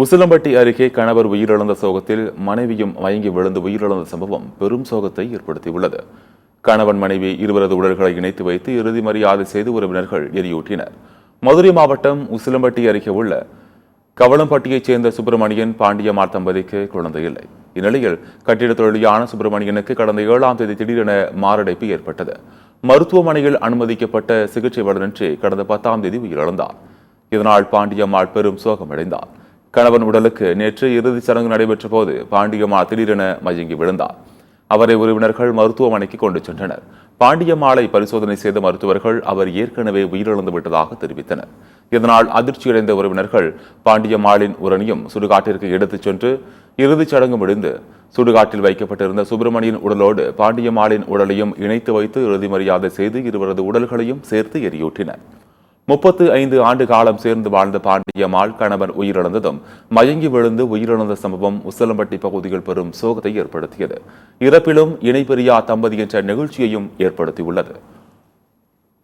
உசிலம்பட்டி அருகே கணவர் உயிரிழந்த சோகத்தில் மனைவியும் மயங்கி விழுந்து உயிரிழந்த சம்பவம் பெரும் சோகத்தை ஏற்படுத்தியுள்ளது. கணவன் மனைவி இருவரது உடல்களை இணைத்து வைத்து இறுதி மரியாதை செய்து உறவினர்கள் எரியூட்டினர். மதுரை மாவட்டம் உசிலம்பட்டி அருகே உள்ள கவளம்பட்டியைச் சேர்ந்த சுப்பிரமணியன் பாண்டியம்மாள் தம்பதிக்கு குழந்தை இல்லை. இந்நிலையில் கட்டிட தொழிலான சுப்பிரமணியனுக்கு கடந்த 7ஆம் தேதி திடீரென மாரடைப்பு ஏற்பட்டது. மருத்துவமனையில் அனுமதிக்கப்பட்ட சிகிச்சை பலனின்றி கடந்த 10ஆம் தேதி உயிரிழந்தார். இதனால் பாண்டியம்மாள் பெரும் சோகமடைந்தார். கணவன் உடலுக்கு நேற்று இறுதிச் சடங்கு நடைபெற்ற போது பாண்டியம்மாள் திடீரென மயங்கி விழுந்தார். அவரை உறவினர்கள் மருத்துவமனைக்கு கொண்டு சென்றனர். பாண்டியம்மாளை பரிசோதனை செய்த மருத்துவர்கள் அவர் ஏற்கனவே உயிரிழந்து விட்டதாக தெரிவித்தனர். இதனால் அதிர்ச்சியடைந்த உறவினர்கள் பாண்டியம்மாளின் உடலையும் சுடுகாட்டிற்கு எடுத்துச் சென்று இறுதிச் சடங்கு முடிந்து சுடுகாட்டில் வைக்கப்பட்டிருந்த சுப்பிரமணியன் உடலோடு பாண்டியம்மாளின் உடலையும் இணைத்து வைத்து இறுதி மரியாதை செய்து இருவரது உடல்களையும் சேர்த்து எரியூட்டினர். 35 ஆண்டு காலம் சேர்ந்து வாழ்ந்த பாண்டியம்மாள் கணவன் உயிரிழந்ததும் மயங்கி விழுந்து உயிரிழந்த சம்பவம் உசிலம்பட்டி பகுதியில் பெரும் சோகத்தை ஏற்படுத்தியது. இறப்பிலும் இணைபிரியா தம்பதி என்ற நிகழ்ச்சியையும் ஏற்படுத்தியுள்ளது.